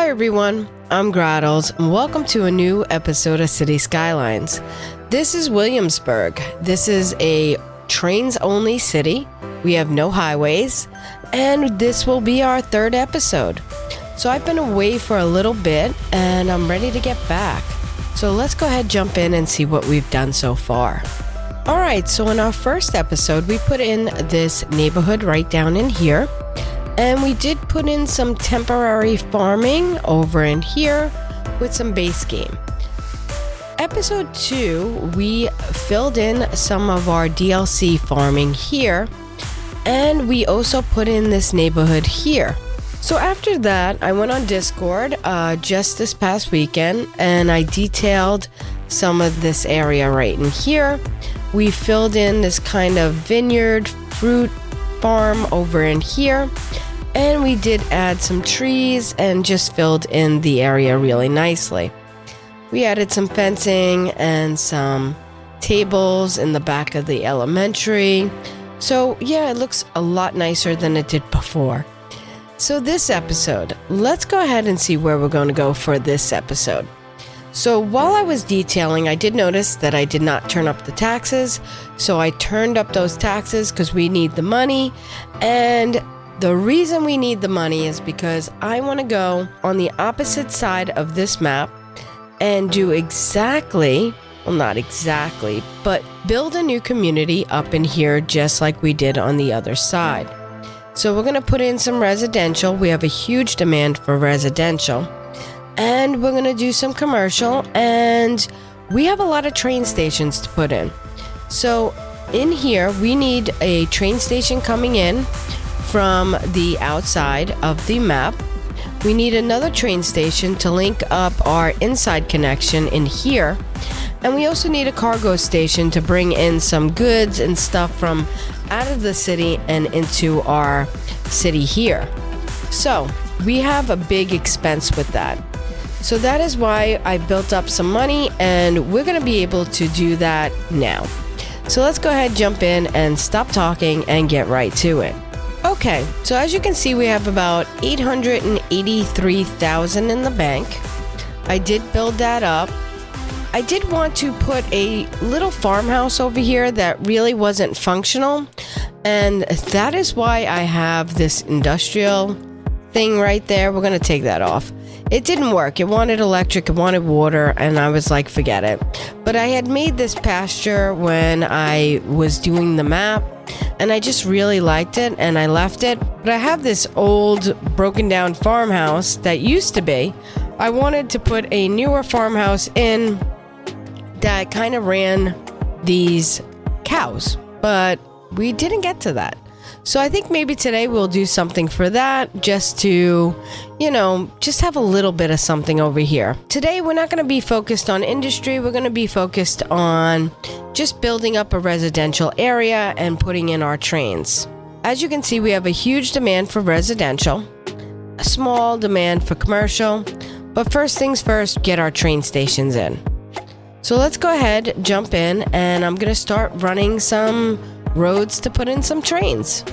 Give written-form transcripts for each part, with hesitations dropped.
Hi everyone, I'm Grahtles and welcome to a new episode of City Skylines. This is Williamsburg. This is a trains-only city. We have no highways, and this will be our third episode. So I've been away for a little bit and I'm ready to get back. So let's go ahead and jump in and see what we've done so far. Alright, so in our first episode, we put in this neighborhood right down in here. And we did put in some temporary farming over in here with some base game. Episode 2, we filled in some of our DLC farming here. And we also put in this neighborhood here. So after that, I went on Discord just this past weekend and I detailed some of this area right in here. We filled in this kind of vineyard fruit farm over in here. And we did add some trees and just filled in the area really nicely. We added some fencing and some tables in the back of the elementary. So yeah, it looks a lot nicer than it did before. So this episode, let's go ahead and see where we're going to go for this episode. So while I was detailing, I did notice that I did not turn up the taxes. So I turned up those taxes because we need the money. And the reason we need the money is because I want to go on the opposite side of this map and do exactly, well, not exactly, but build a new community up in here just like we did on the other side. So we're going to put in some residential. We have a huge demand for residential. And we're going to do some commercial. And we have a lot of train stations to put in. So in here, we need a train station coming in from the outside of the map. We need another train station to link up our inside connection in here. And we also need a cargo station to bring in some goods and stuff from out of the city and into our city here. So we have a big expense with that. So that is why I built up some money and we're going to be able to do that now. So let's go ahead, jump in and stop talking and get right to it. Okay, so as you can see, we have about 883,000 in the bank. I did build that up. I did want to put a little farmhouse over here that really wasn't functional. And that is why I have this industrial thing right there. We're going to take that off. It didn't work. It wanted electric, it wanted water, and I was like, forget it. But I had made this pasture when I was doing the map. And I just really liked it and I left it. But I have this old broken down farmhouse that used to be. I wanted to put a newer farmhouse in that kind of ran these cows, but we didn't get to that. So I think maybe today we'll do something for that just to, just have a little bit of something over here. Today we're not going to be focused on industry. We're going to be focused on just building up a residential area and putting in our trains. As you can see, we have a huge demand for residential, a small demand for commercial, but first things first, get our train stations in. So let's go ahead, jump in, and I'm going to start running some roads to put in some trains.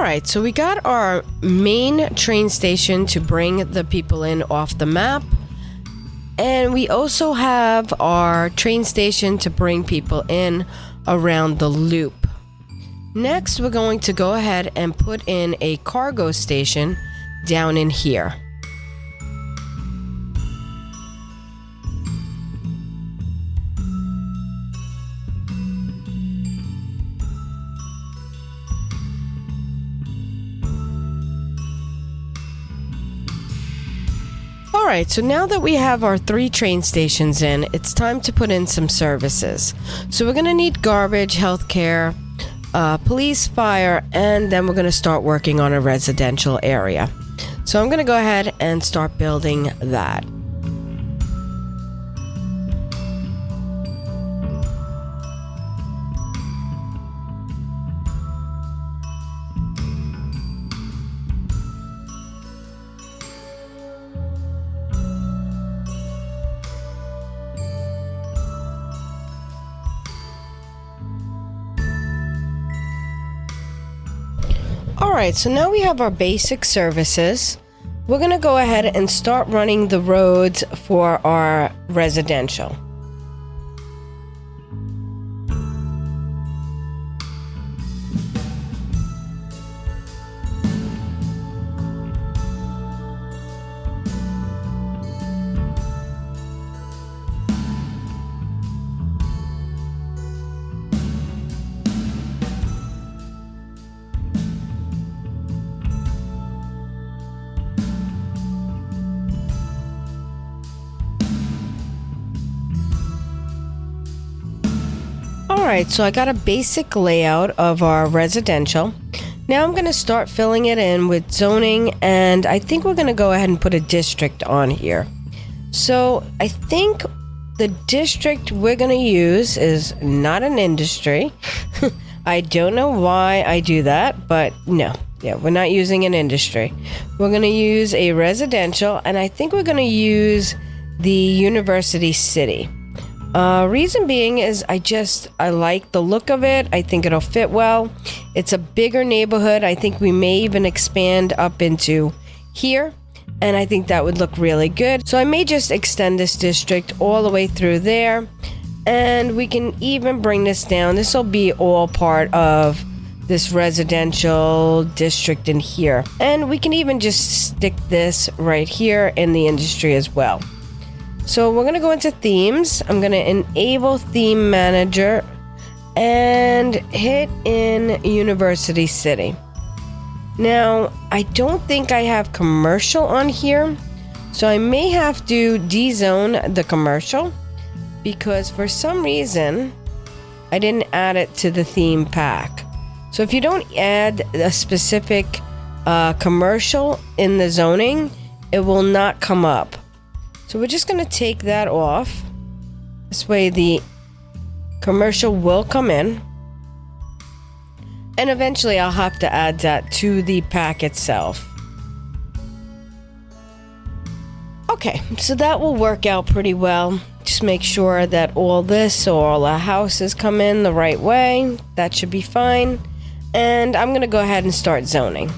Alright, so we got our main train station to bring the people in off the map. And we also have our train station to bring people in around the loop. Next, we're going to go ahead and put in a cargo station down in here. Alright, so now that we have our 3 train stations in, it's time to put in some services. So we're going to need garbage, healthcare, police, fire, and then we're going to start working on a residential area. So I'm going to go ahead and start building that. Alright, so now we have our basic services. We're going to go ahead and start running the roads for our residential. Alright, so I got a basic layout of our residential. Now I'm going to start filling it in with zoning, and I think we're going to go ahead and put a district on here. So I think the district we're going to use is not an industry. I don't know why I do that, but no. Yeah, we're not using an industry. We're going to use a residential, and I think we're going to use the university city. Reason being is I like the look of it. I think it'll fit well. It's a bigger neighborhood. I think we may even expand up into here, and I think that would look really good. So I may just extend this district all the way through there, and we can even bring this down. This will be all part of this residential district in here, and we can even just stick this right here in the industry as well. So we're going to go into themes. I'm going to enable theme manager and hit in University City. Now, I don't think I have commercial on here, so I may have to dezone the commercial because for some reason I didn't add it to the theme pack. So if you don't add a specific commercial in the zoning, it will not come up. So we're just going to take that off. This way the commercial will come in. And eventually I'll have to add that to the pack itself. Okay, so that will work out pretty well. Just make sure that all the houses come in the right way. That should be fine. And I'm going to go ahead and start zoning.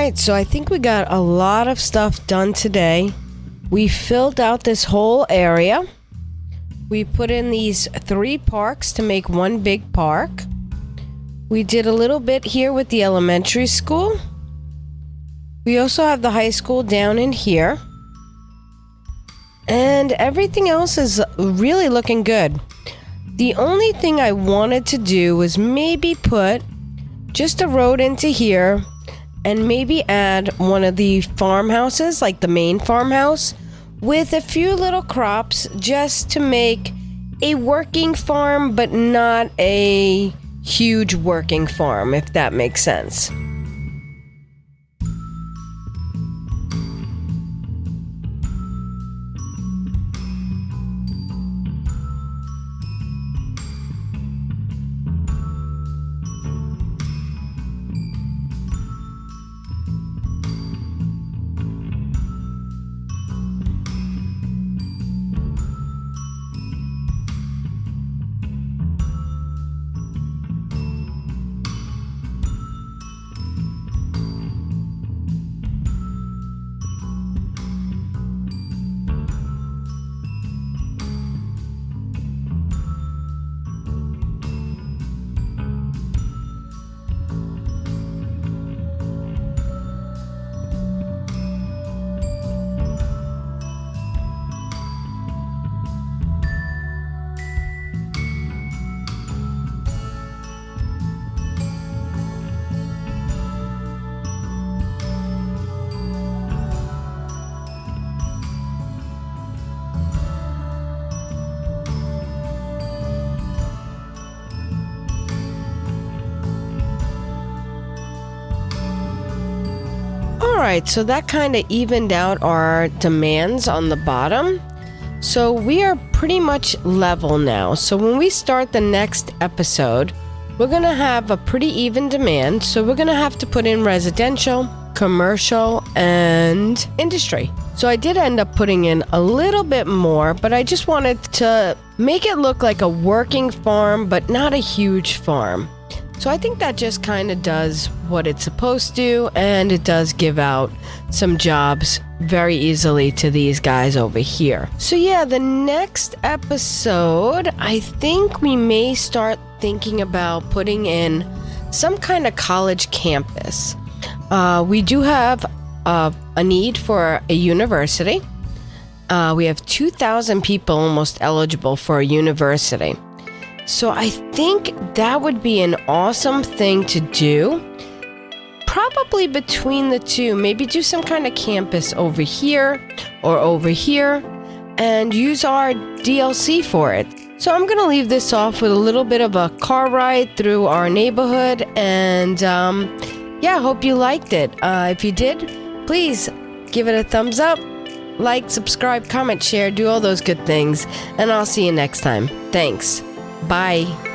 right, so I think we got a lot of stuff done today. We filled out this whole area. We put in these 3 parks to make one big park. We did a little bit here with the elementary school. We also have the high school down in here. And everything else is really looking good. The only thing I wanted to do was maybe put just a road into here and maybe add one of the farmhouses, like the main farmhouse, with a few little crops just to make a working farm, but not a huge working farm, if that makes sense. Alright, so that kind of evened out our demands on the bottom. So we are pretty much level now. So when we start the next episode, we're going to have a pretty even demand. So we're going to have to put in residential, commercial, and industry. So I did end up putting in a little bit more, but I just wanted to make it look like a working farm, but not a huge farm. So I think that just kind of does what it's supposed to, and it does give out some jobs very easily to these guys over here. So yeah, the next episode, I think we may start thinking about putting in some kind of college campus. We do have a need for a university. We have 2,000 people almost eligible for a university. So I think that would be an awesome thing to do. Probably between the two, maybe do some kind of campus over here or over here and use our DLC for it. So I'm going to leave this off with a little bit of a car ride through our neighborhood, and yeah, hope you liked it. If you did, please give it a thumbs up, like, subscribe, comment, share, do all those good things, and I'll see you next time. Thanks. Bye.